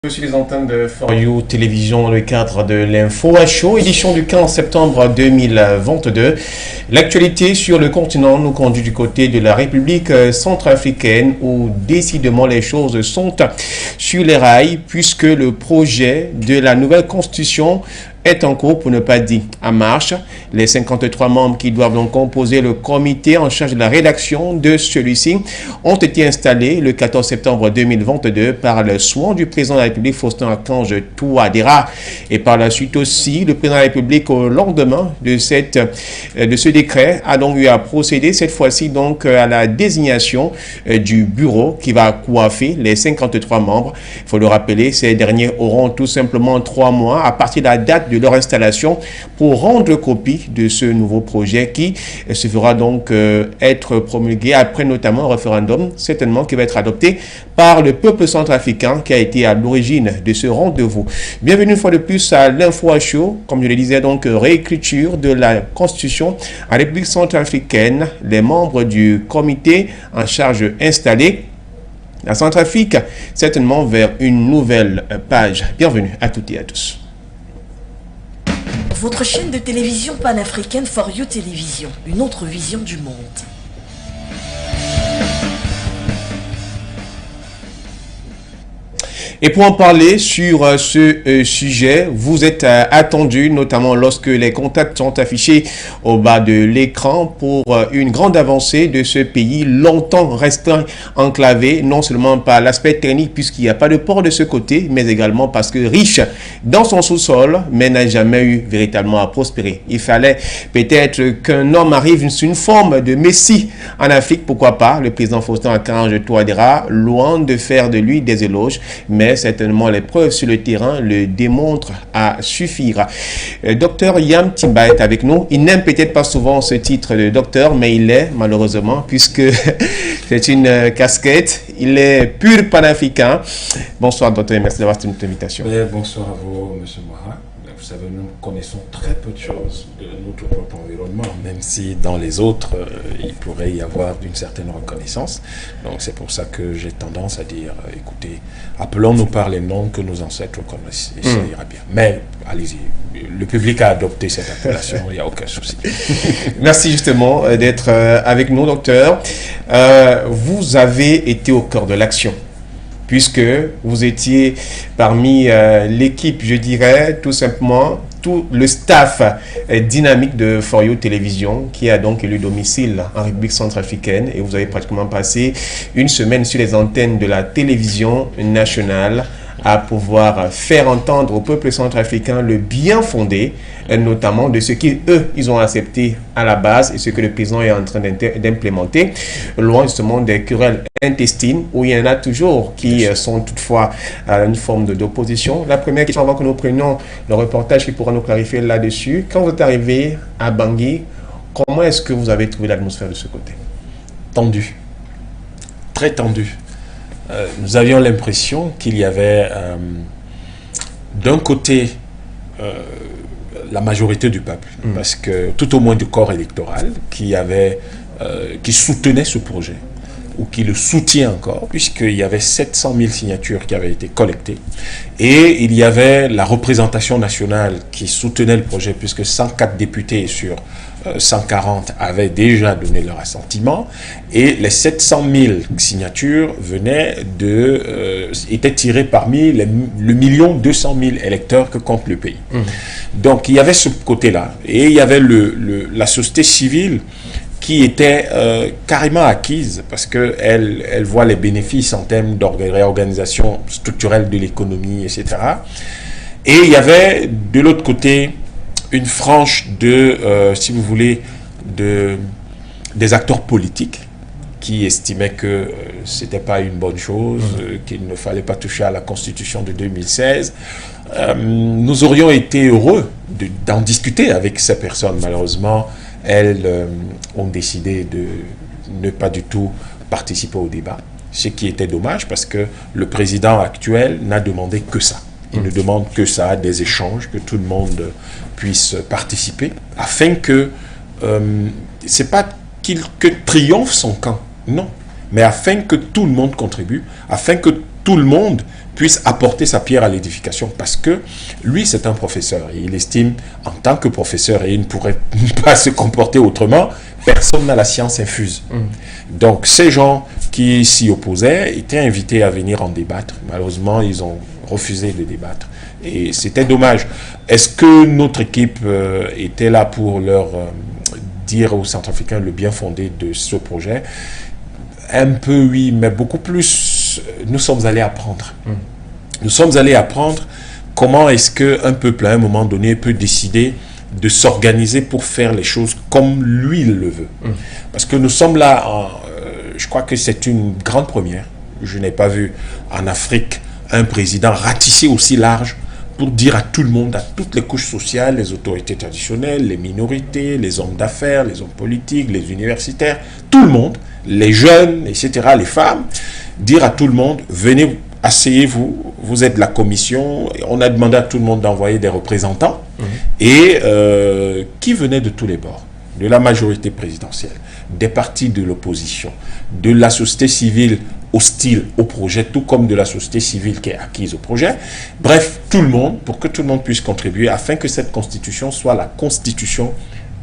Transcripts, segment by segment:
Sur les antennes de For You Télévision dans le cadre de l'Info à chaud, édition du 15 septembre 2022. L'actualité sur le continent nous conduit du côté de la République centrafricaine où décidément les choses sont sur les rails puisque le projet de la nouvelle constitution est en cours, pour ne pas dire en marche. Les 53 membres qui doivent donc composer le comité en charge de la rédaction de celui-ci ont été installés le 14 septembre 2022 par le soin du président de la République Faustin-Archange Touadéra et par la suite aussi le président de la République au lendemain de ce décret a donc eu à procéder cette fois-ci donc à la désignation du bureau qui va coiffer les 53 membres. Il faut le rappeler, ces derniers auront tout simplement 3 mois à partir de la date de leur installation pour rendre copie de ce nouveau projet qui se fera donc être promulgué après notamment un référendum certainement qui va être adopté par le peuple centrafricain qui a été à l'origine de ce rendez-vous. Bienvenue une fois de plus à l'Info à chaud, comme je le disais donc réécriture de la Constitution en République centrafricaine, les membres du comité en charge installés. La Centrafrique, certainement vers une nouvelle page. Bienvenue à toutes et à tous. Votre chaîne de télévision panafricaine For You Télévision, une autre vision du monde. Et pour en parler sur ce sujet, vous êtes attendu, notamment lorsque les contacts sont affichés au bas de l'écran pour une grande avancée de ce pays, longtemps restant enclavé, non seulement par l'aspect technique, puisqu'il n'y a pas de port de ce côté, mais également parce que riche dans son sous-sol, mais n'a jamais eu véritablement à prospérer. Il fallait peut-être qu'un homme arrive sur une forme de messie en Afrique, pourquoi pas, le président Faustin-Archange Touadéra, loin de faire de lui des éloges, mais certainement les preuves sur le terrain le démontrent à suffire. Docteur Yam Timba est avec nous. Il n'aime peut-être pas souvent ce titre de docteur, mais il l'est malheureusement puisque c'est une casquette. Il est pur panafricain. Bonsoir docteur, merci d'avoir accepté notre invitation. Bonsoir à vous, monsieur Moira. Vous savez, nous connaissons très peu de choses de notre propre environnement, même si dans les autres, il pourrait y avoir une certaine reconnaissance. Donc c'est pour ça que j'ai tendance à dire, écoutez, appelons-nous par les noms que nos ancêtres connaissent, et ça ira bien. Mais allez-y, le public a adopté cette appellation, il n'y a aucun souci. Merci justement d'être avec nous, docteur. Vous avez été au cœur de l'action, puisque vous étiez parmi l'équipe, je dirais, tout simplement, tout le staff dynamique de For You Télévision, qui a donc élu domicile en République centrafricaine, et vous avez pratiquement passé une semaine sur les antennes de la télévision nationale à pouvoir faire entendre au peuple centrafricain le bien fondé, notamment de ce qu'ils ont accepté à la base et ce que le président est en train d'implémenter, loin justement des querelles intestines où il y en a toujours qui sont toutefois à une forme d'opposition. La première question avant que nous prenions le reportage qui pourra nous clarifier là-dessus, quand vous êtes arrivé à Bangui, comment est-ce que vous avez trouvé l'atmosphère de ce côté? Tendu, très tendu. Nous avions l'impression qu'il y avait d'un côté la majorité du peuple, parce que tout au moins du corps électoral qui soutenait ce projet, ou qui le soutient encore, puisqu'il y avait 700 000 signatures qui avaient été collectées, et il y avait la représentation nationale qui soutenait le projet, puisque 104 députés sur 140 avaient déjà donné leur assentiment, et les 700 000 signatures étaient tirées parmi le 1 200 000 électeurs que compte le pays. Donc il y avait ce côté-là, et il y avait la société civile qui était carrément acquise parce qu'elle voit les bénéfices en termes de réorganisation structurelle de l'économie, etc. Et il y avait de l'autre côté une frange si vous voulez, des acteurs politiques qui estimaient que ce n'était pas une bonne chose, qu'il ne fallait pas toucher à la Constitution de 2016. Nous aurions été heureux d'en discuter avec ces personnes. Malheureusement, elles ont décidé de ne pas du tout participer au débat, ce qui était dommage parce que le président actuel n'a demandé que ça. Il ne demande que ça, des échanges, que tout le monde puisse participer, afin que, c'est pas que triomphe son camp, non, mais afin que tout le monde contribue, afin que tout le monde puisse apporter sa pierre à l'édification, parce que lui, c'est un professeur, et il estime, en tant que professeur, et il ne pourrait pas se comporter autrement, personne n'a la science infuse. Donc, ces gens qui s'y opposaient étaient invités à venir en débattre. Malheureusement, ils ont refusé de débattre. Et c'était dommage. Est-ce que notre équipe était là pour leur dire aux Centrafricains le bien fondé de ce projet? Un peu, oui, mais beaucoup plus, nous sommes allés apprendre. Nous sommes allés apprendre comment est-ce qu'un peuple, à un moment donné, peut décider de s'organiser pour faire les choses comme lui il le veut. Parce que nous sommes là, je crois que c'est une grande première. Je n'ai pas vu en Afrique un président ratisser aussi large pour dire à tout le monde, à toutes les couches sociales, les autorités traditionnelles, les minorités, les hommes d'affaires, les hommes politiques, les universitaires, tout le monde, les jeunes, etc., les femmes, dire à tout le monde, venez, asseyez-vous, vous êtes la commission. On a demandé à tout le monde d'envoyer des représentants et qui venaient de tous les bords, de la majorité présidentielle, des partis de l'opposition, de la société civile hostile au projet, tout comme de la société civile qui est acquise au projet. Bref, tout le monde, pour que tout le monde puisse contribuer, afin que cette constitution soit la constitution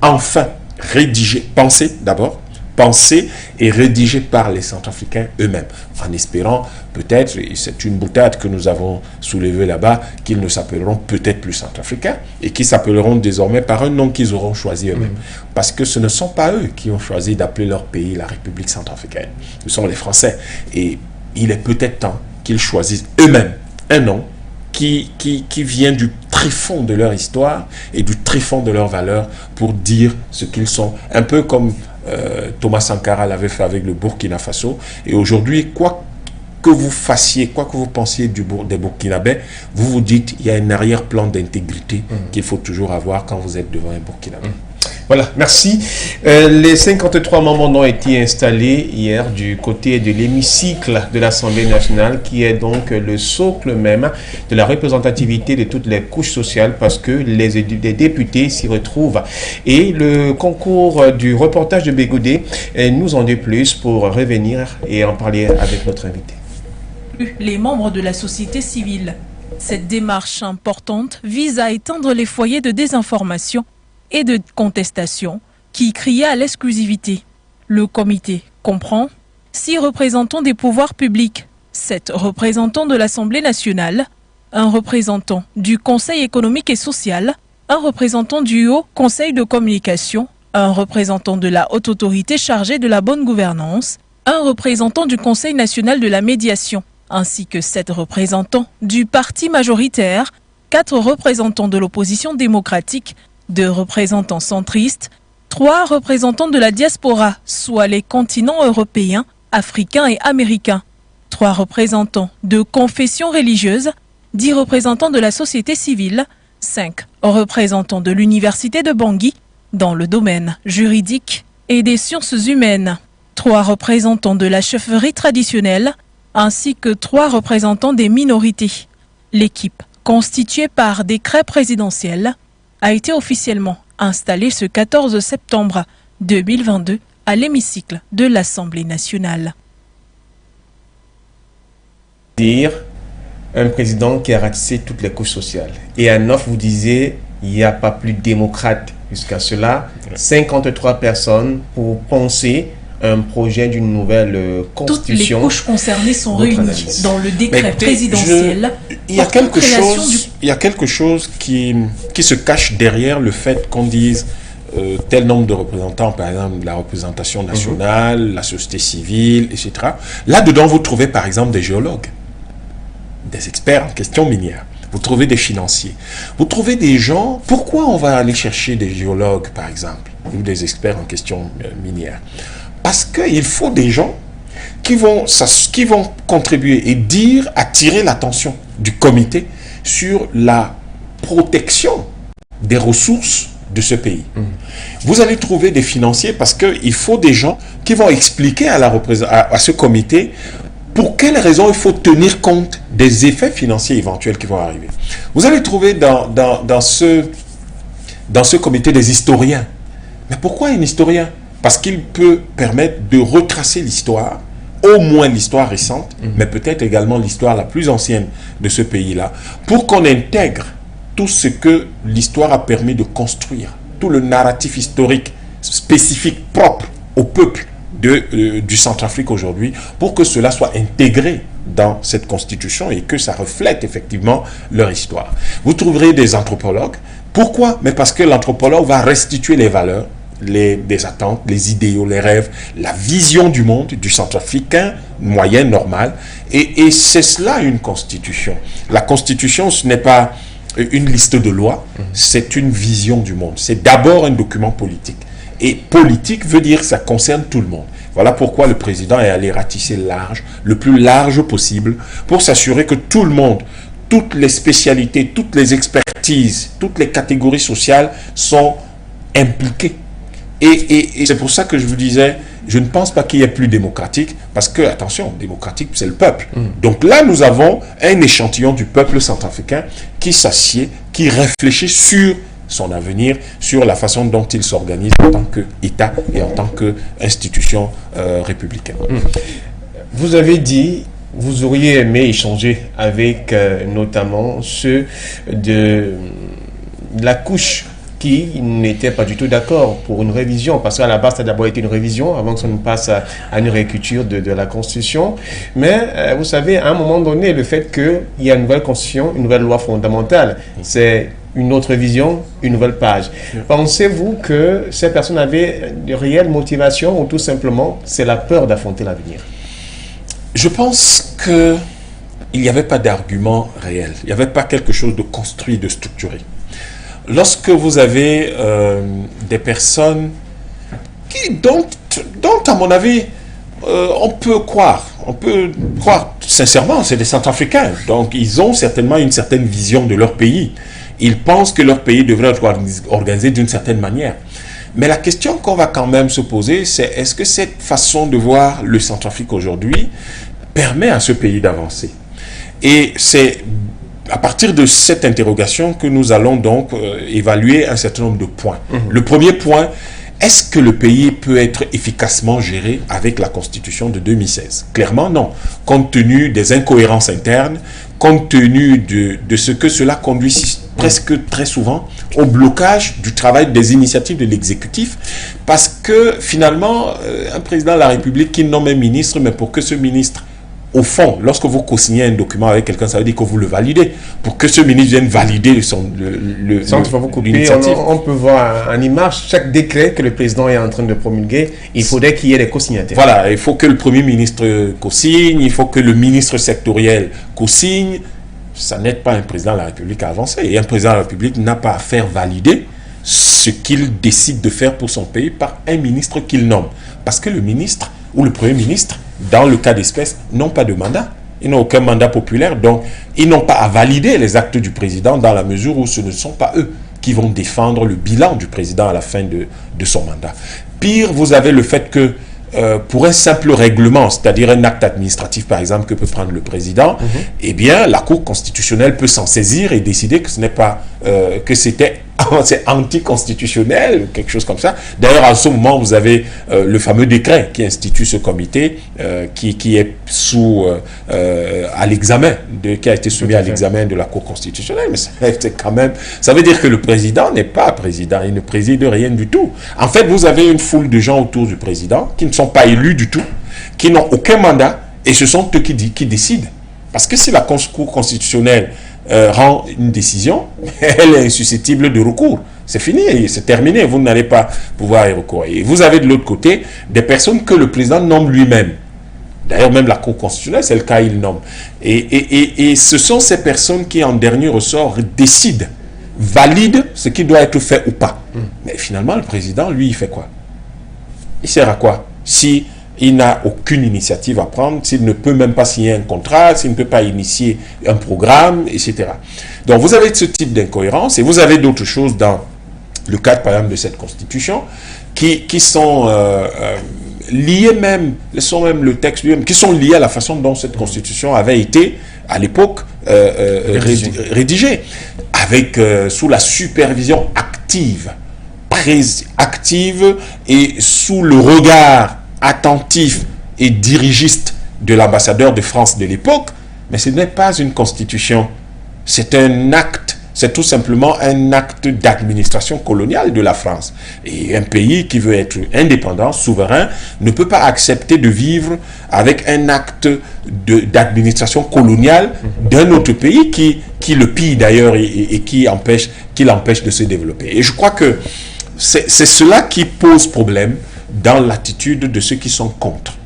enfin rédigée, pensée d'abord, pensée et rédigée par les Centrafricains eux-mêmes, en espérant peut-être, et c'est une boutade que nous avons soulevée là-bas, qu'ils ne s'appelleront peut-être plus Centrafricains et qu'ils s'appelleront désormais par un nom qu'ils auront choisi eux-mêmes. Parce que ce ne sont pas eux qui ont choisi d'appeler leur pays la République centrafricaine. Ce sont les Français. Et il est peut-être temps qu'ils choisissent eux-mêmes un nom qui vient du tréfonds de leur histoire et du tréfonds de leurs valeurs pour dire ce qu'ils sont. Un peu comme Thomas Sankara l'avait fait avec le Burkina Faso. Et aujourd'hui, quoi que vous fassiez, quoi que vous pensiez des Burkinabés, vous vous dites il y a un arrière-plan d'intégrité qu'il faut toujours avoir quand vous êtes devant un Burkinabé. Voilà, merci. Les 53 membres ont été installés hier du côté de l'hémicycle de l'Assemblée nationale, qui est donc le socle même de la représentativité de toutes les couches sociales, parce que les députés s'y retrouvent. Et le concours du reportage de Bégoudé nous en dit plus pour revenir et en parler avec notre invité. Les membres de la société civile. Cette démarche importante vise à éteindre les foyers de désinformation et de contestation qui criaient à l'exclusivité. Le comité comprend 6 représentants des pouvoirs publics, 7 représentants de l'Assemblée nationale, un représentant du Conseil économique et social, un représentant du Haut Conseil de communication, un représentant de la Haute Autorité chargée de la bonne gouvernance, un représentant du Conseil national de la médiation, ainsi que 7 représentants du parti majoritaire, 4 représentants de l'opposition démocratique, 2 représentants centristes, 3 représentants de la diaspora, soit les continents européens, africains et américains, 3 représentants de confessions religieuses, 10 représentants de la société civile, 5 représentants de l'université de Bangui dans le domaine juridique et des sciences humaines, 3 représentants de la chefferie traditionnelle, ainsi que 3 représentants des minorités. L'équipe, constituée par décret présidentiel, a été officiellement installée ce 14 septembre 2022 à l'hémicycle de l'Assemblée nationale. Dire un président qui a ratissé toutes les couches sociales. Et à 9, vous disiez, il n'y a pas plus démocrate jusqu'à cela. 53 personnes pour penser un projet d'une nouvelle constitution. Toutes les couches concernées sont réunies dans le décret présidentiel. Il y a quelque chose qui se cache derrière le fait qu'on dise tel nombre de représentants, par exemple la représentation nationale, la société civile, etc. Là-dedans, vous trouvez par exemple des géologues, des experts en question minière. Vous trouvez des financiers. Vous trouvez des gens... Pourquoi on va aller chercher des géologues, par exemple, ou des experts en question minière? Parce qu'il faut des gens qui vont contribuer et attirer l'attention du comité sur la protection des ressources de ce pays. Vous allez trouver des financiers parce qu'il faut des gens qui vont expliquer à ce comité pour quelles raisons il faut tenir compte des effets financiers éventuels qui vont arriver. Vous allez trouver dans ce comité des historiens. Mais pourquoi un historien? Parce qu'il peut permettre de retracer l'histoire au moins l'histoire récente, mais peut-être également l'histoire la plus ancienne de ce pays-là, pour qu'on intègre tout ce que l'histoire a permis de construire, tout le narratif historique spécifique propre au peuple du Centrafrique aujourd'hui, pour que cela soit intégré dans cette constitution et que ça reflète effectivement leur histoire. Vous trouverez des anthropologues. Pourquoi? Mais parce que l'anthropologue va restituer les valeurs, les attentes, les idéaux, les rêves, la vision du monde du Centrafricain moyen, normal. Et c'est cela une constitution. La constitution, ce n'est pas une liste de lois, c'est une vision du monde. C'est d'abord un document politique. Et politique veut dire que ça concerne tout le monde. Voilà pourquoi le président est allé ratisser large, le plus large possible, pour s'assurer que tout le monde, toutes les spécialités, toutes les expertises, toutes les catégories sociales sont impliquées. Et c'est pour ça que je vous disais, je ne pense pas qu'il y ait plus démocratique, parce que, attention, démocratique, c'est le peuple. Donc là, nous avons un échantillon du peuple centrafricain qui s'assied, qui réfléchit sur son avenir, sur la façon dont il s'organise en tant qu'État et en tant qu'institution républicaine. Vous avez dit, vous auriez aimé échanger avec notamment ceux de la couche qui n'étaient pas du tout d'accord pour une révision, parce qu'à la base, ça a d'abord été une révision, avant que ça ne passe à une réécriture de la Constitution. Mais vous savez, à un moment donné, le fait qu'il y a une nouvelle Constitution, une nouvelle loi fondamentale, c'est une autre vision, une nouvelle page. Pensez-vous que ces personnes avaient de réelles motivations ou tout simplement c'est la peur d'affronter l'avenir? Je pense qu'il n'y avait pas d'argument réel. Il n'y avait pas quelque chose de construit, de structuré. Lorsque vous avez des personnes dont à mon avis, on peut croire sincèrement, c'est des Centrafricains. Donc, ils ont certainement une certaine vision de leur pays. Ils pensent que leur pays devrait être organisé d'une certaine manière. Mais la question qu'on va quand même se poser, c'est est-ce que cette façon de voir le Centrafrique aujourd'hui permet à ce pays d'avancer? Et c'est à partir de cette interrogation que nous allons donc évaluer un certain nombre de points. Le premier point, est-ce que le pays peut être efficacement géré avec la Constitution de 2016? Clairement, non. Compte tenu des incohérences internes, compte tenu de ce que cela conduit presque très souvent au blocage du travail des initiatives de l'exécutif, parce que finalement, un président de la République qui nomme un ministre, mais pour que ce ministre, au fond, lorsque vous co-signez un document avec quelqu'un, ça veut dire que vous le validez. Pour que ce ministre vienne valider l'initiative. On peut voir en image chaque décret que le président est en train de promulguer. Il faudrait qu'il y ait des co-signataires. Voilà, il faut que le Premier ministre co-signe, il faut que le ministre sectoriel co-signe. Ça n'aide pas un président de la République à avancer. Et un président de la République n'a pas à faire valider ce qu'il décide de faire pour son pays par un ministre qu'il nomme. Parce que le ministre ou le Premier ministre, dans le cas d'espèce, n'ont pas de mandat. Ils n'ont aucun mandat populaire, donc ils n'ont pas à valider les actes du président dans la mesure où ce ne sont pas eux qui vont défendre le bilan du président à la fin de son mandat. Pire, vous avez le fait que pour un simple règlement, c'est-à-dire un acte administratif par exemple que peut prendre le président, eh bien la Cour constitutionnelle peut s'en saisir et décider que ce n'est pas que c'est anticonstitutionnel, quelque chose comme ça. D'ailleurs, en ce moment, vous avez le fameux décret qui institue ce comité qui est à l'examen, qui a été soumis à l'examen de la Cour constitutionnelle. Mais c'est quand même, ça veut dire que le président n'est pas président, il ne préside rien du tout. En fait, vous avez une foule de gens autour du président qui ne sont pas élus du tout, qui n'ont aucun mandat, et ce sont eux qui décident. Parce que si la Cour constitutionnelle rend une décision, elle est susceptible de recours. C'est fini, c'est terminé, vous n'allez pas pouvoir y recourir. Et vous avez de l'autre côté des personnes que le président nomme lui-même. D'ailleurs, même la Cour constitutionnelle, c'est le cas, il nomme. Et ce sont ces personnes qui, en dernier ressort, décident, valident ce qui doit être fait ou pas. Mais finalement, le président, lui, il fait quoi? Il sert à quoi? Si il n'a aucune initiative à prendre, s'il ne peut même pas signer un contrat, s'il ne peut pas initier un programme, etc. Donc vous avez ce type d'incohérence et vous avez d'autres choses dans le cadre, par exemple, de cette constitution qui sont liées même, sont même le texte lui-même, qui sont liées à la façon dont cette constitution avait été, à l'époque, rédigée, avec sous la supervision active et sous le regard attentif et dirigiste de l'ambassadeur de France de l'époque, mais ce n'est pas une constitution, c'est un acte, c'est tout simplement un acte d'administration coloniale de la France. Et un pays qui veut être indépendant, souverain, ne peut pas accepter de vivre avec un acte d'administration coloniale d'un autre pays qui le pille d'ailleurs et qui l'empêche de se développer. Et je crois que c'est cela qui pose problème dans l'attitude de ceux qui sont contre.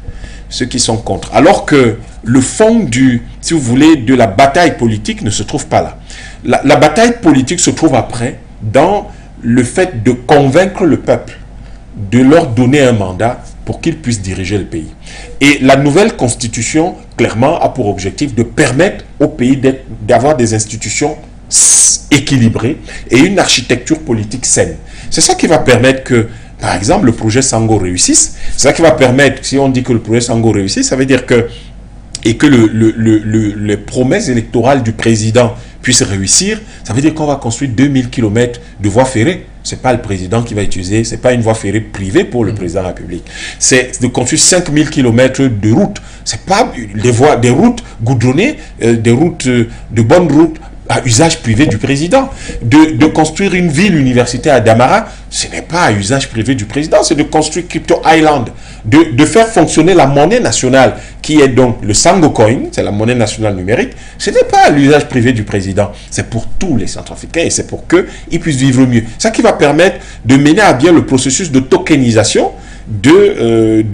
Alors que le fond si vous voulez, de la bataille politique ne se trouve pas là. La bataille politique se trouve après dans le fait de convaincre le peuple, de leur donner un mandat pour qu'ils puissent diriger le pays. Et la nouvelle constitution, clairement, a pour objectif de permettre au pays d'avoir des institutions équilibrées et une architecture politique saine. C'est ça qui va permettre que, par exemple, le projet Sango réussisse. C'est ça qui va permettre, si on dit que le projet Sango réussisse, ça veut dire que les promesses électorales du président puissent réussir, ça veut dire qu'on va construire 2000 km de voies ferrées. Ce n'est pas le président qui va utiliser, ce n'est pas une voie ferrée privée pour le président de la République. C'est de construire 5000 km de routes. Ce n'est pas des routes goudronnées, des routes, de bonnes routes à usage privé du président. De construire une ville universitaire à Damara, ce n'est pas à usage privé du président, c'est de construire Crypto Island, de faire fonctionner la monnaie nationale, qui est donc le Sango Coin, c'est la monnaie nationale numérique. Ce n'est pas à l'usage privé du président, c'est pour tous les Centrafricains et c'est pour qu'ils puissent vivre mieux. Ça qui va permettre de mener à bien le processus de tokenisation de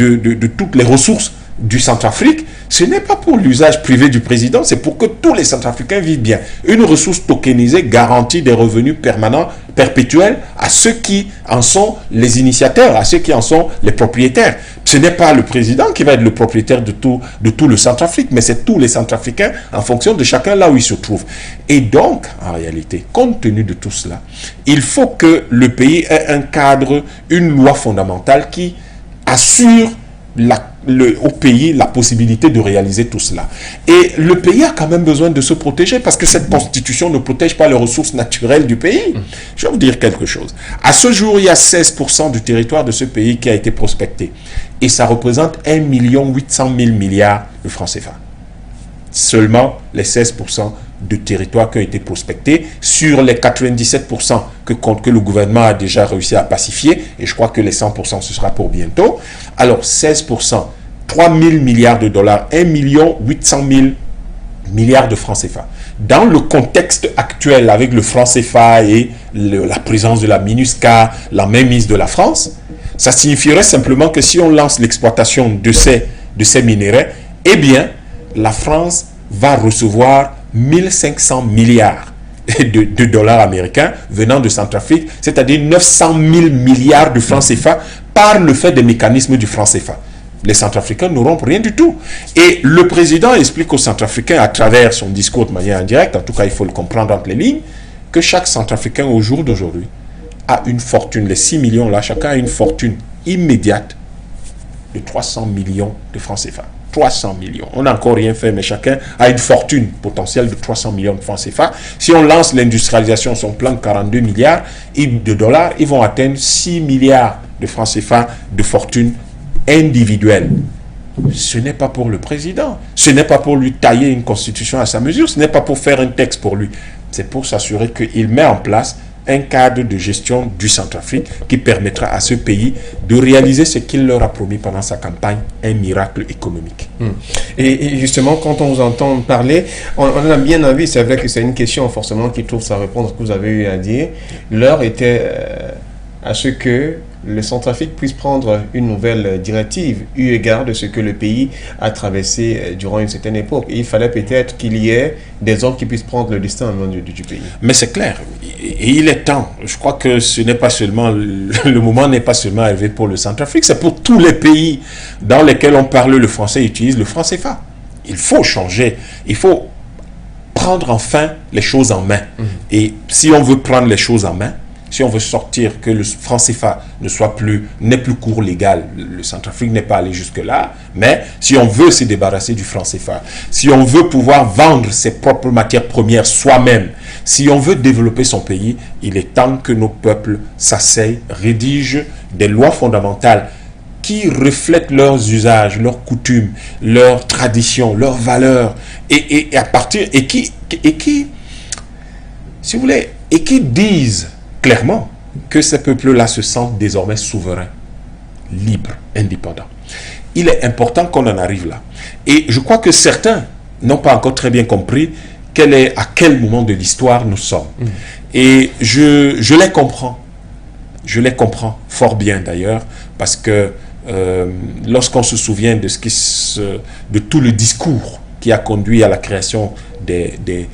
toutes les ressources du Centrafrique. Ce n'est pas pour l'usage privé du président, c'est pour que tous les Centrafricains vivent bien. Une ressource tokenisée garantit des revenus permanents, perpétuels à ceux qui en sont les initiateurs, à ceux qui en sont les propriétaires. Ce n'est pas le président qui va être le propriétaire de tout le Centrafrique, mais c'est tous les Centrafricains en fonction de chacun là où il se trouve. Et donc, en réalité, compte tenu de tout cela, il faut que le pays ait un cadre, une loi fondamentale qui assure au pays la possibilité de réaliser tout cela. Et le pays a quand même besoin de se protéger parce que cette constitution ne protège pas les ressources naturelles du pays. Je vais vous dire quelque chose. À ce jour, il y a 16% du territoire de ce pays qui a été prospecté. Et ça représente 1 800 000 milliards de francs CFA. Seulement les 16% de territoires qui ont été prospectés sur les 97% que le gouvernement a déjà réussi à pacifier, et je crois que les 100% ce sera pour bientôt. Alors 16%, 3 000 milliards de dollars, 1 800 000 milliards de francs CFA. Dans le contexte actuel avec le franc CFA et la présence de la MINUSCA, la mainmise de la France, ça signifierait simplement que si on lance l'exploitation de ces minéraux, eh bien la France va recevoir 1500 milliards de dollars américains venant de Centrafrique, c'est-à-dire 900 000 milliards de francs CFA par le fait des mécanismes du franc CFA. Les Centrafricains n'auront rien du tout. Et le président explique aux Centrafricains à travers son discours de manière indirecte, en tout cas il faut le comprendre entre les lignes, que chaque Centrafricain au jour d'aujourd'hui a une fortune, les 6 millions là, chacun a une fortune immédiate de 300 millions de francs CFA. 300 millions. On n'a encore rien fait, mais chacun a une fortune potentielle de 300 millions de francs CFA. Si on lance l'industrialisation, son plan de 42 milliards de dollars, ils vont atteindre 6 milliards de francs CFA de fortune individuelle. Ce n'est pas pour le président. Ce n'est pas pour lui tailler une constitution à sa mesure. Ce n'est pas pour faire un texte pour lui. C'est pour s'assurer qu'il met en place un cadre de gestion du Centrafrique qui permettra à ce pays de réaliser ce qu'il leur a promis pendant sa campagne, un miracle économique. Et justement, quand on vous entend parler, on a bien envie, c'est vrai que c'est une question forcément qui trouve sa réponse à ce que vous avez eu à dire. L'heure était à ce que le Centrafrique puisse prendre une nouvelle directive, eu égard de ce que le pays a traversé durant une certaine époque. Et il fallait peut-être qu'il y ait des hommes qui puissent prendre le destin du pays. Mais c'est clair, et il est temps. Je crois que ce n'est pas seulement, le moment n'est pas seulement arrivé pour le Centrafrique, c'est pour tous les pays dans lesquels on parle le français et utilise le franc CFA. Il faut changer, il faut prendre enfin les choses en main. Et si on veut prendre les choses en main, si on veut sortir, que le franc CFA n'est plus cours légal, le Centrafrique n'est pas allé jusque-là, mais si on veut se débarrasser du franc CFA, si on veut pouvoir vendre ses propres matières premières soi-même, si on veut développer son pays, il est temps que nos peuples s'asseyent, rédigent des lois fondamentales qui reflètent leurs usages, leurs coutumes, leurs traditions, leurs valeurs, et à partir et qui, si vous voulez, et qui disent clairement que ces peuples-là se sentent désormais souverains, libres, indépendants. Il est important qu'on en arrive là. Et je crois que certains n'ont pas encore très bien compris à quel moment de l'histoire nous sommes. Et je les comprends. Je les comprends fort bien d'ailleurs, parce que lorsqu'on se souvient de tout le discours qui a conduit à la création des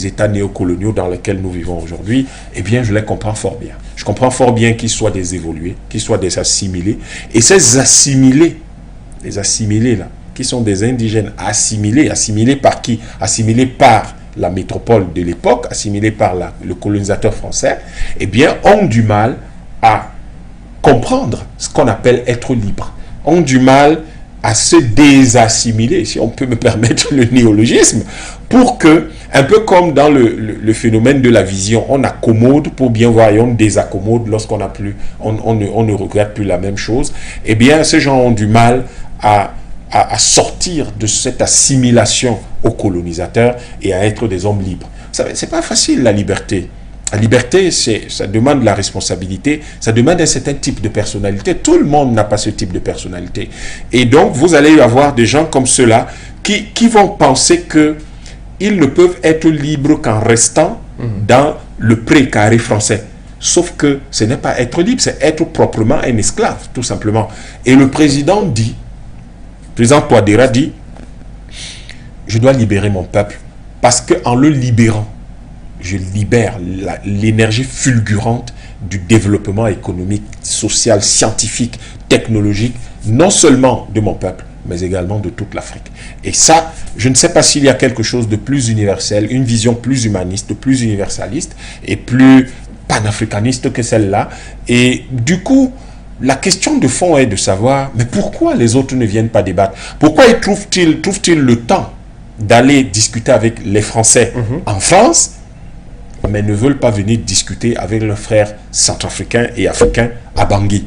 États néocoloniaux dans lesquels nous vivons aujourd'hui, eh bien, je les comprends fort bien. Je comprends fort bien qu'ils soient des évolués, qu'ils soient des assimilés. Et ces assimilés, les assimilés là, qui sont des indigènes assimilés, assimilés par qui? Assimilés par la métropole de l'époque, assimilés par le colonisateur français, eh bien, ont du mal à comprendre ce qu'on appelle être libre, ont du mal à se désassimiler, si on peut me permettre le néologisme, pour que, un peu comme dans le phénomène de la vision, on accommode pour bien voir et on désaccommode lorsqu'on n'a plus, on ne regrette plus la même chose, eh bien, ces gens ont du mal à sortir de cette assimilation aux colonisateurs et à être des hommes libres. C'est pas facile, la liberté. La liberté, ça demande la responsabilité, ça demande un certain type de personnalité. Tout le monde n'a pas ce type de personnalité. Et donc, vous allez avoir des gens comme ceux-là qui vont penser qu'ils ne peuvent être libres qu'en restant dans le précaré français. Sauf que ce n'est pas être libre, c'est être proprement un esclave, tout simplement. Et le président Touadéra dit, je dois libérer mon peuple, parce qu'en le libérant, je libère l'énergie fulgurante du développement économique, social, scientifique, technologique, non seulement de mon peuple, mais également de toute l'Afrique. Et ça, je ne sais pas s'il y a quelque chose de plus universel, une vision plus humaniste, plus universaliste et plus panafricaniste que celle-là. Et du coup, la question de fond est de savoir, mais pourquoi les autres ne viennent pas débattre? Pourquoi trouvent-ils le temps d'aller discuter avec les Français en France, mais ne veulent pas venir discuter avec leurs frères centrafricains et africains à Bangui?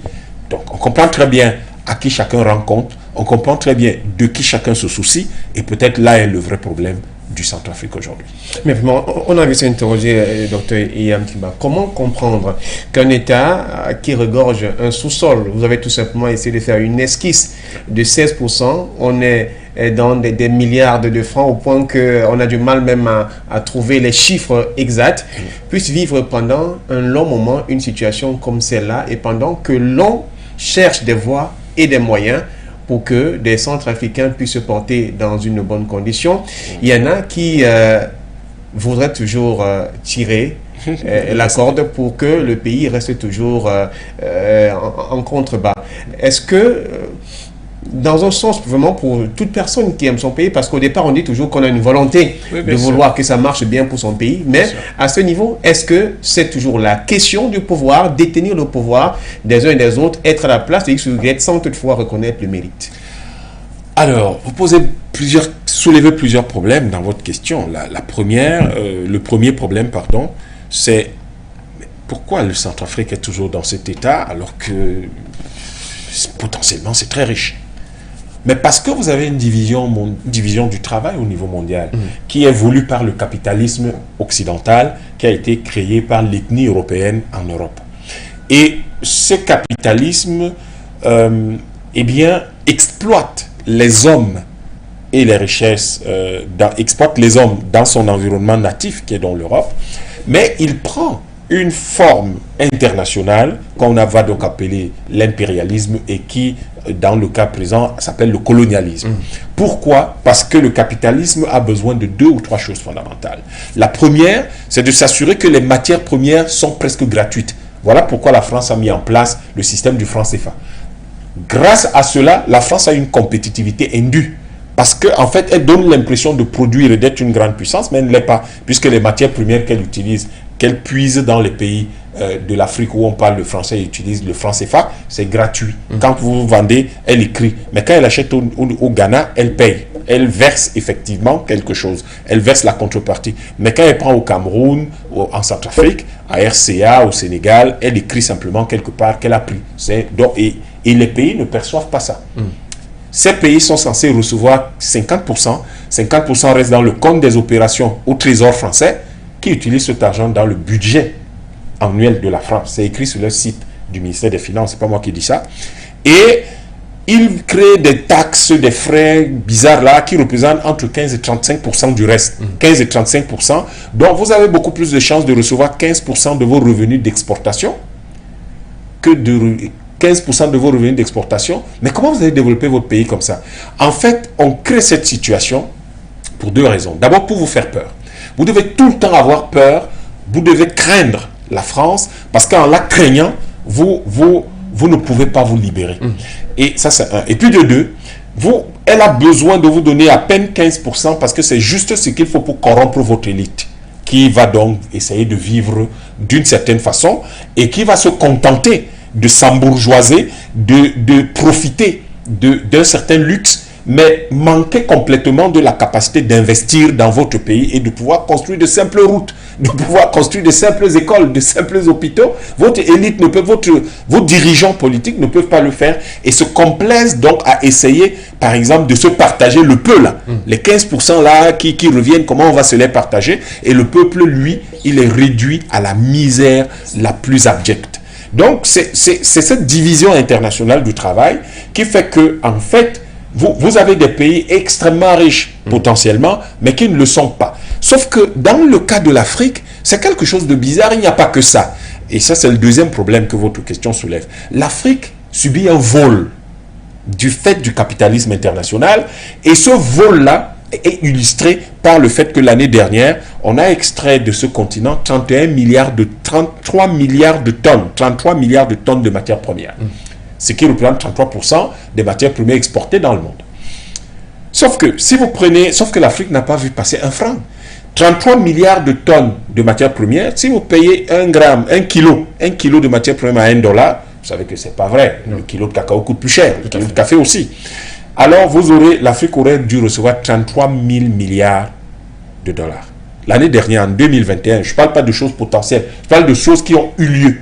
Donc, on comprend très bien à qui chacun rend compte, on comprend très bien de qui chacun se soucie, et peut-être là est le vrai problème du Centrafrique aujourd'hui. Mais vraiment, on avait s'interroger, docteur Iyam Timba, comment comprendre qu'un État qui regorge un sous-sol, vous avez tout simplement essayé de faire une esquisse de 16%, on est dans des milliards de francs au point qu'on a du mal même à trouver les chiffres exacts, puisse vivre pendant un long moment une situation comme celle-là, et pendant que l'on cherche des voies et des moyens pour que des Centrafricains puissent se porter dans une bonne condition. Il y en a qui voudraient toujours tirer la corde pour que le pays reste toujours en contrebas. Est-ce que, dans un sens, vraiment pour toute personne qui aime son pays, parce qu'au départ on dit toujours qu'on a une volonté de vouloir que ça marche bien pour son pays, mais à ce niveau, est-ce que c'est toujours la question du pouvoir, détenir le pouvoir des uns et des autres, être à la place des X sans toutefois reconnaître le mérite? Alors, vous soulevez plusieurs problèmes dans votre question. Le premier problème, c'est pourquoi le Centrafrique est toujours dans cet état alors que potentiellement c'est très riche. Mais parce que vous avez une division du travail au niveau mondial qui est voulue par le capitalisme occidental, qui a été créé par l'ethnie européenne en Europe. Et ce capitalisme exploite les hommes et les richesses, exploite les hommes dans son environnement natif qui est dans l'Europe, mais il prend une forme internationale qu'on va donc appeler l'impérialisme et qui, dans le cas présent, s'appelle le colonialisme. Pourquoi? Parce que le capitalisme a besoin de 2 ou 3 choses fondamentales. La première, c'est de s'assurer que les matières premières sont presque gratuites. Voilà pourquoi la France a mis en place le système du franc CFA. Grâce à cela, la France a une compétitivité indue. Parce qu'en fait, elle donne l'impression de produire et d'être une grande puissance, mais elle ne l'est pas, puisque les matières premières qu'elle utilise, qu'elle puise dans les pays de l'Afrique où on parle le français et utilise le franc CFA, c'est gratuit. Quand vous vendez, elle écrit. Mais quand elle achète au Ghana, elle paye. Elle verse effectivement quelque chose. Elle verse la contrepartie. Mais quand elle prend au Cameroun, en Centrafrique, à RCA, au Sénégal, elle écrit simplement quelque part qu'elle a pris. Et les pays ne perçoivent pas ça. Ces pays sont censés recevoir 50%. 50% reste dans le compte des opérations au Trésor français, qui utilise cet argent dans le budget annuel de la France. C'est écrit sur le site du ministère des Finances, c'est pas moi qui dis ça. Et ils créent des taxes, des frais bizarres là, qui représentent entre 15 et 35% du reste. 15 et 35%. Donc vous avez beaucoup plus de chances de recevoir 15% de vos revenus d'exportation que de 15% de vos revenus d'exportation. Mais comment vous allez développer votre pays comme ça? En fait, on crée cette situation pour deux raisons. D'abord, pour vous faire peur. Vous devez tout le temps avoir peur. Vous devez craindre la France parce qu'en la craignant, vous ne pouvez pas vous libérer. Et ça, c'est un. Et puis de deux, elle a besoin de vous donner à peine 15% parce que c'est juste ce qu'il faut pour corrompre votre élite, qui va donc essayer de vivre d'une certaine façon et qui va se contenter de s'embourgeoiser, de profiter d'un certain luxe, mais manquer complètement de la capacité d'investir dans votre pays et de pouvoir construire de simples routes, de pouvoir construire de simples écoles, de simples hôpitaux. Votre élite ne peut, vos dirigeants politiques ne peuvent pas le faire et se complaisent donc à essayer, par exemple, de se partager le peu là. Les 15% là qui reviennent, comment on va se les partager? Et le peuple, lui, il est réduit à la misère la plus abjecte. Donc, c'est cette division internationale du travail qui fait que, en fait, vous avez des pays extrêmement riches, potentiellement, mais qui ne le sont pas. Sauf que, dans le cas de l'Afrique, c'est quelque chose de bizarre, il n'y a pas que ça. Et ça, c'est le deuxième problème que votre question soulève. L'Afrique subit un vol du fait du capitalisme international, et ce vol-là est illustré par le fait que l'année dernière, on a extrait de ce continent 33 milliards de tonnes de matières premières. Ce qui représente 33% des matières premières exportées dans le monde. Sauf que l'Afrique n'a pas vu passer un franc. 33 milliards de tonnes de matières premières, si vous payez 1 kilo de matières premières à $1, vous savez que c'est pas vrai. Le kilo de cacao coûte plus cher, le kilo de café aussi. Alors l'Afrique aurait dû recevoir 33 000 milliards de dollars. L'année dernière, en 2021, je ne parle pas de choses potentielles, je parle de choses qui ont eu lieu.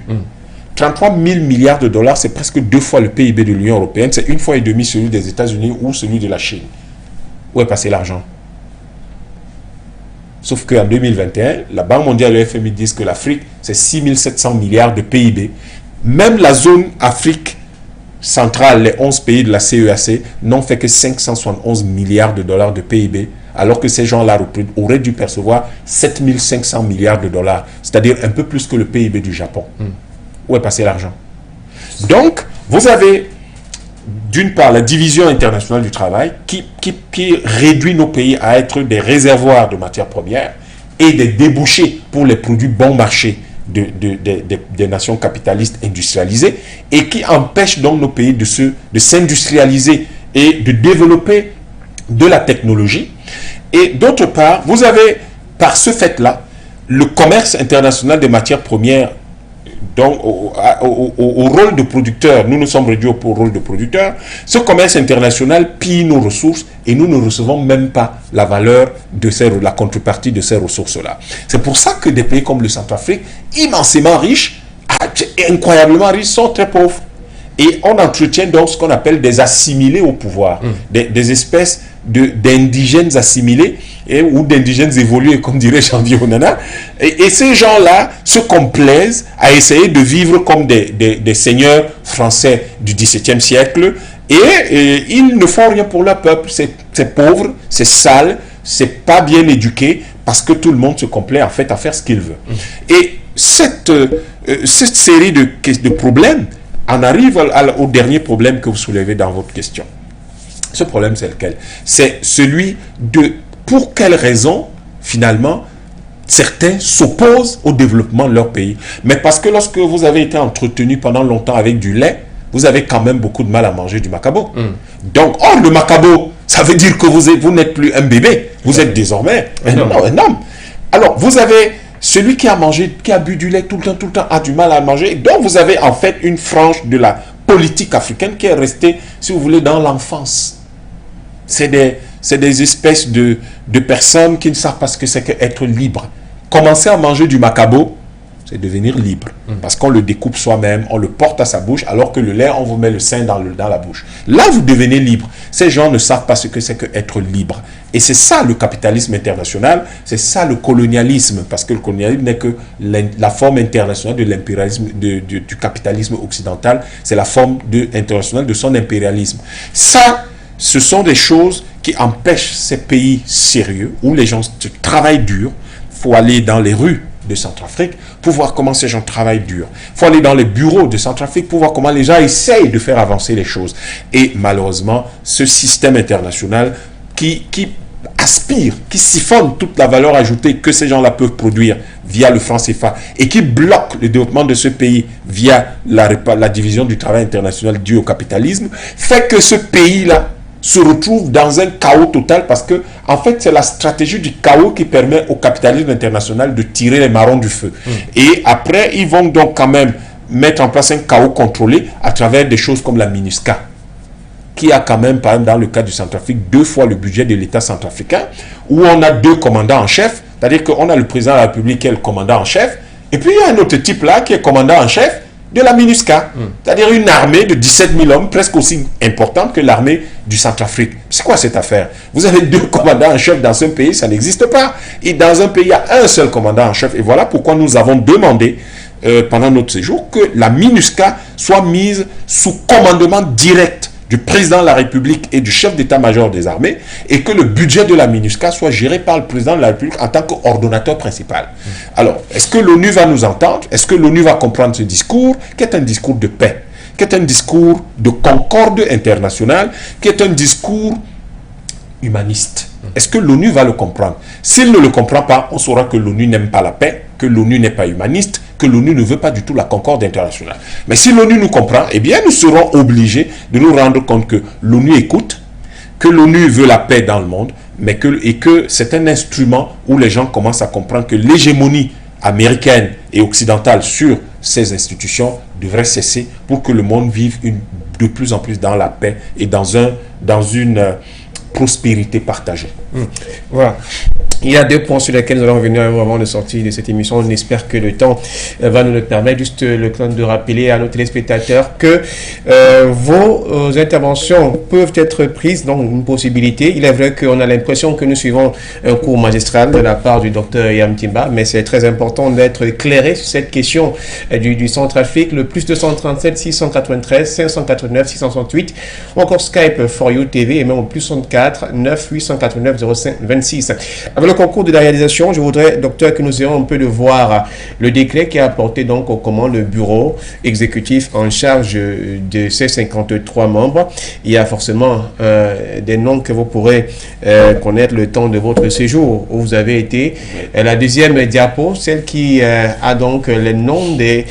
33 000 milliards de dollars, c'est presque 2 fois le PIB de l'Union européenne, c'est 1,5 fois celui des États-Unis ou celui de la Chine. Où est passé l'argent? Sauf qu'en 2021, la Banque mondiale et le FMI disent que l'Afrique, c'est 6 700 milliards de PIB. Même la zone Afrique centrale, les 11 pays de la CEAC, n'ont fait que 571 milliards de dollars de PIB, alors que ces gens-là auraient dû percevoir 7 500 milliards de dollars, c'est-à-dire un peu plus que le PIB du Japon. Où est passé l'argent? Donc, vous avez d'une part la division internationale du travail qui réduit nos pays à être des réservoirs de matières premières et des débouchés pour les produits bon marché des nations capitalistes industrialisées et qui empêche donc nos pays de s'industrialiser et de développer de la technologie. Et d'autre part, vous avez par ce fait-là le commerce international des matières premières. Donc, au rôle de producteur, nous sommes réduits au rôle de producteur. Ce commerce international pille nos ressources et nous ne recevons même pas la valeur de la contrepartie de ces ressources-là. C'est pour ça que des pays comme le Centrafrique, immensément riches, incroyablement riches, sont très pauvres. Et on entretient donc ce qu'on appelle des assimilés au pouvoir, des espèces d'indigènes assimilés ou d'indigènes évolués, comme dirait Jean-Vieux Onana. Et ces gens-là se complaisent à essayer de vivre comme des seigneurs français du XVIIe siècle et ils ne font rien pour leur peuple. C'est pauvre, c'est sale, c'est pas bien éduqué parce que tout le monde se complaît en fait à faire ce qu'il veut. Et cette série de problèmes en arrive au dernier problème que vous soulevez dans votre question. Ce problème, c'est lequel? C'est celui de pour quelles raisons, finalement, certains s'opposent au développement de leur pays. Mais parce que lorsque vous avez été entretenu pendant longtemps avec du lait, vous avez quand même beaucoup de mal à manger du macabo. Donc, le macabo, ça veut dire que vous n'êtes plus un bébé, vous êtes désormais un homme. Alors, vous avez celui qui a bu du lait tout le temps, a du mal à manger. Donc, vous avez en fait une frange de la politique africaine qui est restée, si vous voulez, dans l'enfance. C'est des espèces de personnes qui ne savent pas ce que c'est qu'être libre. Commencer à manger du macabo, c'est devenir libre. Parce qu'on le découpe soi-même, on le porte à sa bouche, alors que le lait, on vous met le sein dans la bouche. Là, vous devenez libre. Ces gens ne savent pas ce que c'est qu'être libre. Et c'est ça le capitalisme international, c'est ça le colonialisme, parce que le colonialisme n'est que la forme internationale de l'impérialisme, du capitalisme occidental, c'est la forme internationale de son impérialisme. Ça, ce sont des choses qui empêchent ces pays sérieux, où les gens travaillent dur. Il faut aller dans les rues de Centrafrique pour voir comment ces gens travaillent dur. Il faut aller dans les bureaux de Centrafrique pour voir comment les gens essayent de faire avancer les choses. Et malheureusement, ce système international qui aspire, qui siphonne toute la valeur ajoutée que ces gens-là peuvent produire via le franc CFA et qui bloque le développement de ce pays via la division du travail international due au capitalisme, fait que ce pays-là se retrouve dans un chaos total parce que, en fait, c'est la stratégie du chaos qui permet au capitalisme international de tirer les marrons du feu. Et après, ils vont donc quand même mettre en place un chaos contrôlé à travers des choses comme la MINUSCA, qui a quand même, par exemple, dans le cas du Centrafrique, 2 fois le budget de l'État centrafricain, où on a 2 commandants en chef, c'est-à-dire qu'on a le président de la République qui est le commandant en chef, et puis il y a un autre type là qui est commandant en chef de la MINUSCA, c'est-à-dire une armée de 17 000 hommes, presque aussi importante que l'armée du Centrafrique. C'est quoi cette affaire? Vous avez 2 commandants en chef dans un pays, ça n'existe pas. Et dans un pays, il y a un seul commandant en chef. Et voilà pourquoi nous avons demandé, pendant notre séjour, que la MINUSCA soit mise sous commandement direct du président de la République et du chef d'état-major des armées, et que le budget de la MINUSCA soit géré par le président de la République en tant qu'ordonnateur principal. Alors, est-ce que l'ONU va nous entendre? Est-ce que l'ONU va comprendre ce discours, qui est un discours de paix, qui est un discours de concorde internationale, qui est un discours humaniste? Est-ce que l'ONU va le comprendre? S'il ne le comprend pas, on saura que l'ONU n'aime pas la paix, que l'ONU n'est pas humaniste, que l'ONU ne veut pas du tout la concorde internationale. Mais si l'ONU nous comprend, eh bien nous serons obligés de nous rendre compte que l'ONU écoute, que l'ONU veut la paix dans le monde, et que c'est un instrument où les gens commencent à comprendre que l'hégémonie américaine et occidentale sur ces institutions devrait cesser pour que le monde vive de plus en plus dans la paix et dans une prospérité partagée. Voilà. Il y a 2 points sur lesquels nous allons revenir avant de sortir de cette émission. On espère que le temps va nous le permettre. Juste le temps de rappeler à nos téléspectateurs que vos interventions peuvent être prises, donc une possibilité. Il est vrai qu'on a l'impression que nous suivons un cours magistral de la part du docteur Yam Timba, mais c'est très important d'être éclairé sur cette question du Centrafrique. Le plus 237 693 589 668, ou encore Skype for You TV, et même au plus 64 9 889 05 26. Avec le concours de la réalisation, je voudrais, docteur, que nous ayons un peu de voir le décret qui a apporté donc au commande le bureau exécutif en charge de ces 53 membres. Il y a forcément des noms que vous pourrez connaître le temps de votre séjour où vous avez été. La deuxième diapo, celle qui a donc les noms des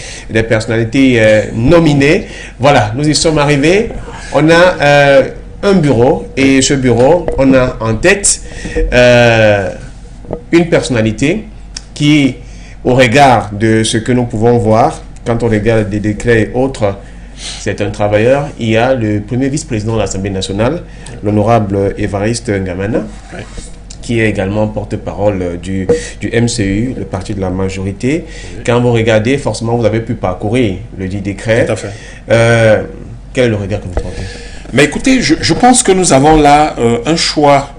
personnalités nominées. Voilà, nous y sommes arrivés. On a un bureau, et ce bureau, on a en tête une personnalité qui, au regard de ce que nous pouvons voir, quand on regarde des décrets et autres, c'est un travailleur. Il y a le premier vice-président de l'Assemblée nationale, l'honorable Évariste Ngamana, qui est également porte-parole du MCU, le parti de la majorité. Quand vous regardez, forcément, vous avez pu parcourir le dit décret. Tout à fait. Quel est le regard que vous portez? Mais écoutez, je pense que nous avons là un choix.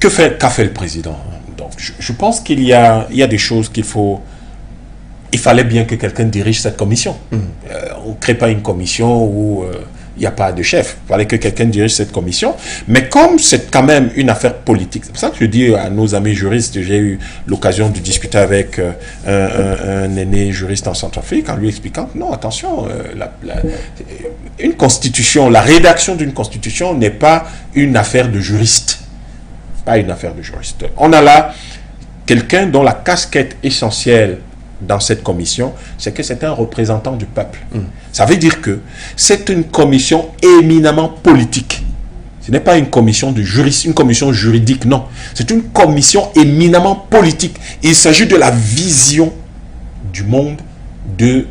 Qu'a fait le président? Donc, je pense qu'il y a des choses il fallait bien que quelqu'un dirige cette commission. On ne crée pas une commission où il n'y a pas de chef. Il fallait que quelqu'un dirige cette commission. Mais comme c'est quand même une affaire politique, c'est pour ça que je dis à nos amis juristes, j'ai eu l'occasion de discuter avec un aîné juriste en Centrafrique en lui expliquant que non, attention, une constitution, la rédaction d'une constitution n'est pas une affaire de juriste. Pas une affaire de juriste. On a là quelqu'un dont la casquette essentielle dans cette commission, c'est que c'est un représentant du peuple. Ça veut dire que c'est une commission éminemment politique. Ce n'est pas une commission de juriste, une commission juridique, non. C'est une commission éminemment politique. Il s'agit de la vision du monde du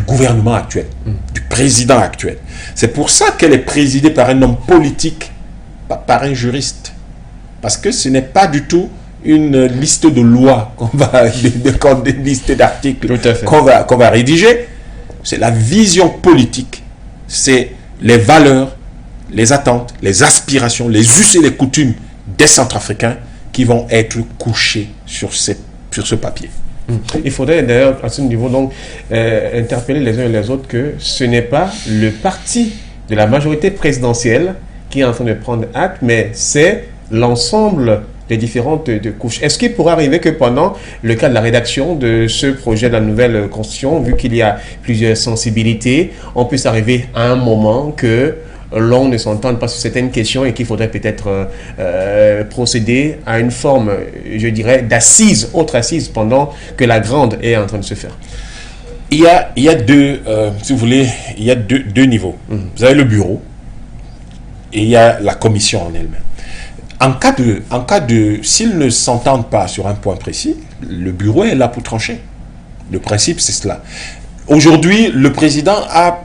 gouvernement actuel, du président actuel. C'est pour ça qu'elle est présidée par un homme politique, pas par un juriste. Parce que ce n'est pas du tout une liste de lois qu'on va, une liste d'articles qu'on va rédiger. C'est la vision politique, c'est les valeurs, les attentes, les aspirations, les us et les coutumes des Centrafricains qui vont être couchés sur ce papier. Il faudrait d'ailleurs à ce niveau donc interpeller les uns et les autres que ce n'est pas le parti de la majorité présidentielle qui est en train de prendre acte, mais c'est l'ensemble des différentes couches. Est-ce qu'il pourrait arriver que pendant le cas de la rédaction de ce projet de la nouvelle constitution, vu qu'il y a plusieurs sensibilités, on puisse arriver à un moment que l'on ne s'entende pas sur certaines questions et qu'il faudrait peut-être procéder à une forme, je dirais, d'assise, autre assise, pendant que la grande est en train de se faire? Il y a deux, si vous voulez, il y a deux niveaux. Vous avez le bureau et il y a la commission en elle-même. En cas de, s'ils ne s'entendent pas sur un point précis, le bureau est là pour trancher. Le principe, c'est cela. Aujourd'hui, le président a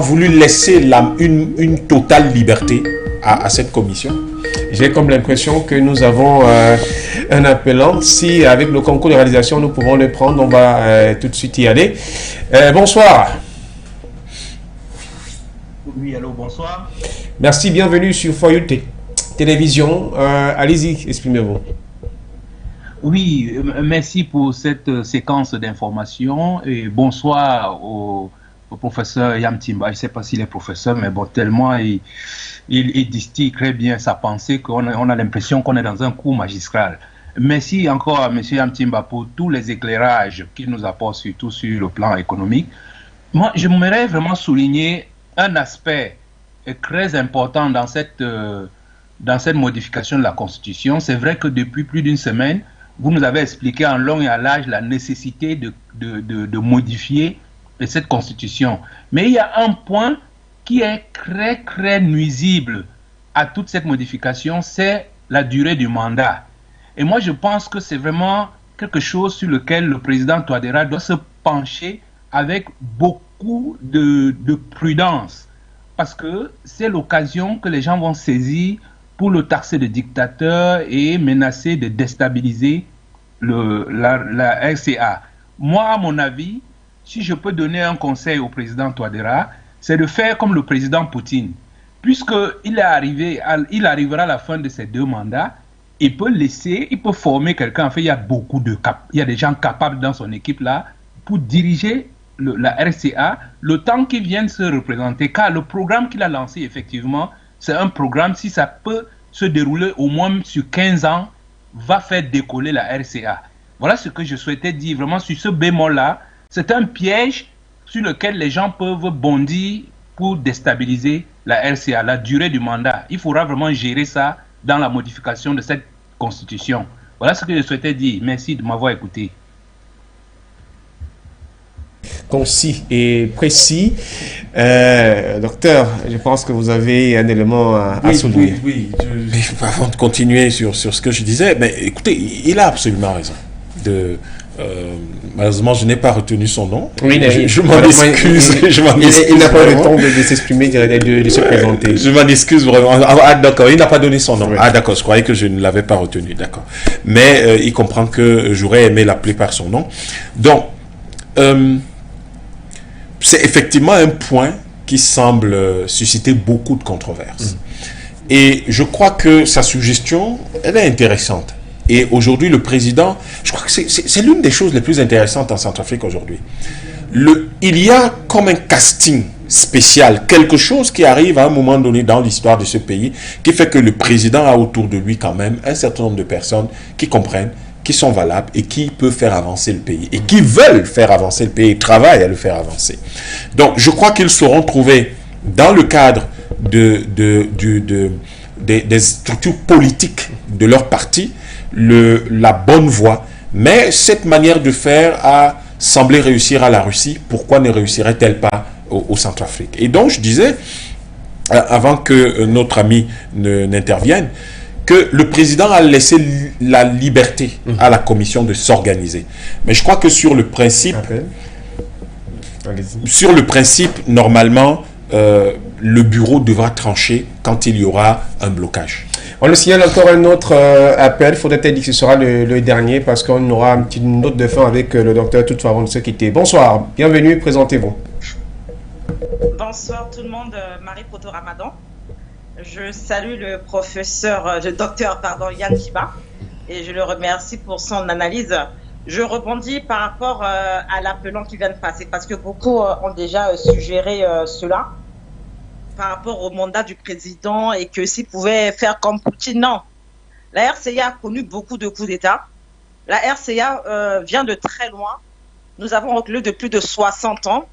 voulu laisser une totale liberté à cette commission. J'ai comme l'impression que nous avons un appelant. Si avec le concours de réalisation, nous pouvons le prendre, on va tout de suite y aller. Bonsoir. Oui, allô, bonsoir. Merci, bienvenue sur For You Télévision. Allez-y, exprimez-vous. Oui, merci pour cette séquence d'informations et bonsoir au professeur Yamtimba. Je ne sais pas s'il est professeur, mais bon, tellement il distille très bien sa pensée qu'on a l'impression qu'on est dans un cours magistral. Merci encore à M. Yamtimba pour tous les éclairages qu'il nous apporte, surtout sur le plan économique. Moi, j'aimerais vraiment souligner un aspect très important dans cette modification de la Constitution. C'est vrai que depuis plus d'une semaine, vous nous avez expliqué en long et en large la nécessité de modifier cette Constitution. Mais il y a un point qui est très nuisible à toute cette modification, c'est la durée du mandat. Et moi, je pense que c'est vraiment quelque chose sur lequel le président Touadéra doit se pencher avec beaucoup de prudence. Parce que c'est l'occasion que les gens vont saisir pour le taxer de dictateur et menacer de déstabiliser la RCA. Moi, à mon avis, si je peux donner un conseil au président Touadéra, c'est de faire comme le président Poutine. Puisqu'il arrivera à la fin de ses 2 mandats, il peut former quelqu'un. En fait, il y a des gens capables dans son équipe là pour diriger la RCA le temps qu'ils viennent se représenter. Car le programme qu'il a lancé, effectivement, c'est un programme, si ça peut se dérouler au moins sur 15 ans, va faire décoller la RCA. Voilà ce que je souhaitais dire. Vraiment, sur ce bémol-là, c'est un piège sur lequel les gens peuvent bondir pour déstabiliser la RCA, la durée du mandat. Il faudra vraiment gérer ça dans la modification de cette constitution. Voilà ce que je souhaitais dire. Merci de m'avoir écouté. Concis et précis. Docteur, je pense que vous avez un élément à soulever. Oui. Avant de continuer sur ce que je disais, mais écoutez, il a absolument raison. Malheureusement, je n'ai pas retenu son nom. Oui, je m'en excuse. Il n'a pas le temps de s'exprimer, de se présenter. Je m'en excuse vraiment. Ah, d'accord, il n'a pas donné son nom. Oui. Ah, d'accord, je croyais que je ne l'avais pas retenu. D'accord. Mais il comprend que j'aurais aimé l'appeler par son nom. Donc, c'est effectivement un point qui semble susciter beaucoup de controverses. Et je crois que sa suggestion, elle est intéressante. Et aujourd'hui, le président, je crois que c'est l'une des choses les plus intéressantes en Centrafrique aujourd'hui. Il y a comme un casting spécial, quelque chose qui arrive à un moment donné dans l'histoire de ce pays, qui fait que le président a autour de lui quand même un certain nombre de personnes qui comprennent, qui sont valables et qui peuvent faire avancer le pays. Et qui veulent faire avancer le pays et travaillent à le faire avancer. Donc, je crois qu'ils sauront trouver, dans le cadre des structures politiques de leur parti, la bonne voie. Mais cette manière de faire a semblé réussir à la Russie. Pourquoi ne réussirait-elle pas au Centrafrique? Et donc, je disais, avant que notre ami n'intervienne, que le président a laissé la liberté à la commission de s'organiser. Mais je crois que sur le principe, normalement, le bureau devra trancher quand il y aura un blocage. On le signale encore un autre appel. Il faudrait peut-être dire que ce sera le dernier parce qu'on aura une petite note de fin avec le docteur toutefois avant de se quitter. Bonsoir, bienvenue, présentez-vous. Bonsoir tout le monde, Marie Poto Ramadan. Je salue le docteur Yann Chiba et je le remercie pour son analyse. Je rebondis par rapport à l'appelant qui vient de passer parce que beaucoup ont déjà suggéré cela par rapport au mandat du président et que s'il pouvait faire comme Poutine. Non, la RCA a connu beaucoup de coups d'État. La RCA vient de très loin. Nous avons reculé de plus de 60 ans.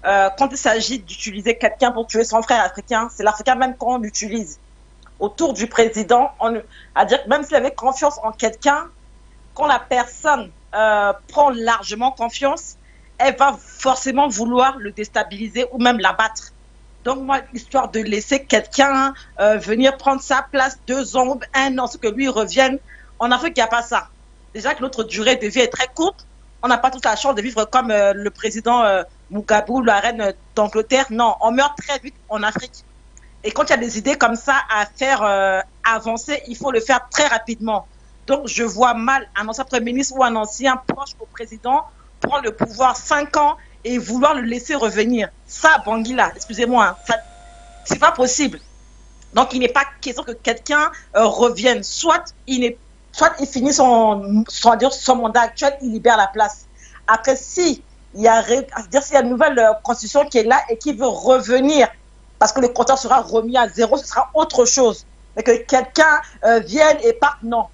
Quand il s'agit d'utiliser quelqu'un pour tuer son frère africain, c'est l'Africain même qu'on utilise. Autour du président, à dire que même s'il avait confiance en quelqu'un, quand la personne prend largement confiance, elle va forcément vouloir le déstabiliser ou même l'abattre. Donc moi, histoire de laisser quelqu'un venir prendre sa place 2 ans, 1 an, ce que lui revienne, en Afrique, il n'y a pas ça. Déjà que notre durée de vie est très courte, on n'a pas toute la chance de vivre comme le président Mugabe ou la reine d'Angleterre. Non, on meurt très vite en Afrique. Et quand il y a des idées comme ça à faire avancer, il faut le faire très rapidement. Donc je vois mal un ancien Premier ministre ou un ancien proche au président prendre le pouvoir 5 ans et vouloir le laisser revenir. Ça, Bangila, excusez-moi, ça, c'est pas possible. Donc il n'est pas question que quelqu'un revienne. Soit il finit son mandat actuel, il libère la place. Après, s'il y a une nouvelle constitution qui est là et qui veut revenir, parce que le compteur sera remis à 0, ce sera autre chose. Mais que quelqu'un vienne et parte, non.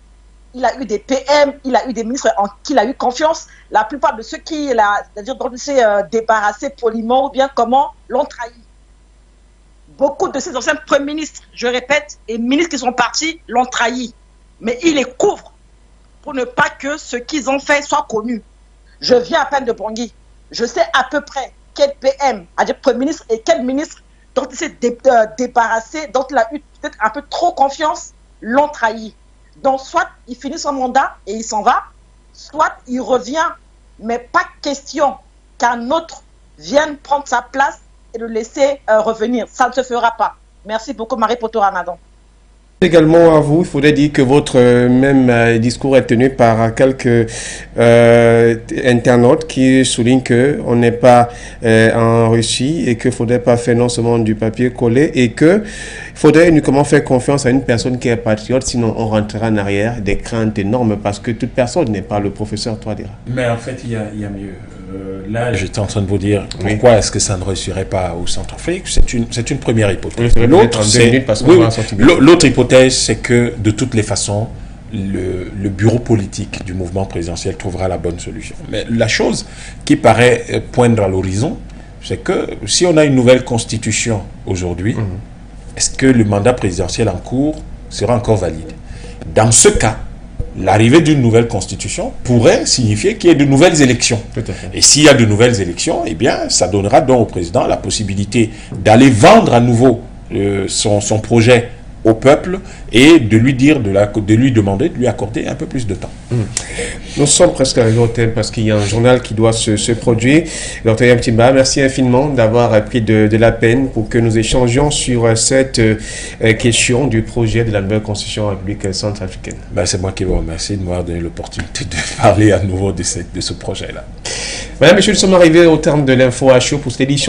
Il a eu des PM, il a eu des ministres en qui il a eu confiance. La plupart de ceux qui, c'est-à-dire dont il s'est débarrassé poliment ou bien comment, l'ont trahi. Beaucoup de ces anciens premiers ministres, je répète, et ministres qui sont partis, l'ont trahi. Mais il les couvre pour ne pas que ce qu'ils ont fait soit connu. Je viens à peine de Bangui. Je sais à peu près quel PM, c'est-à-dire Premier ministre, et quel ministre dont il s'est débarrassé, dont il a eu peut-être un peu trop confiance, l'ont trahi. Donc, soit il finit son mandat et il s'en va, soit il revient, mais pas question qu'un autre vienne prendre sa place et le laisser revenir. Ça ne se fera pas. Merci beaucoup, Marie Poto Ramadan. Également à vous, il faudrait dire que votre même discours est tenu par quelques internautes qui soulignent qu'on n'est pas en Russie et qu'il ne faudrait pas faire non seulement du papier collé et qu'il faudrait uniquement faire confiance à une personne qui est patriote, sinon on rentrera en arrière, des craintes énormes parce que toute personne n'est pas le professeur Touadéra. Mais en fait, il y a mieux. Là, j'étais en train de vous dire pourquoi est-ce que ça ne réussirait pas au Centrafrique. C'est une première hypothèse. L'autre hypothèse, c'est que de toutes les façons, le bureau politique du mouvement présidentiel trouvera la bonne solution. Mais la chose qui paraît poindre à l'horizon, c'est que si on a une nouvelle constitution aujourd'hui, est-ce que le mandat présidentiel en cours sera encore valide? Dans ce cas, l'arrivée d'une nouvelle constitution pourrait signifier qu'il y ait de nouvelles élections. Et s'il y a de nouvelles élections, eh bien, ça donnera donc au président la possibilité d'aller vendre à nouveau son projet au peuple et de lui dire, de lui demander, de lui accorder un peu plus de temps. Nous sommes presque arrivés au thème parce qu'il y a un journal qui doit se produire. Dr Yam Timba, merci infiniment d'avoir pris de la peine pour que nous échangions sur cette question du projet de la nouvelle constitution de la République centrafricaine. C'est moi qui vous remercie de m'avoir donné l'opportunité de parler à nouveau de ce projet-là. Madame, Monsieur, nous sommes arrivés au terme de l'info à chaud pour cette édition.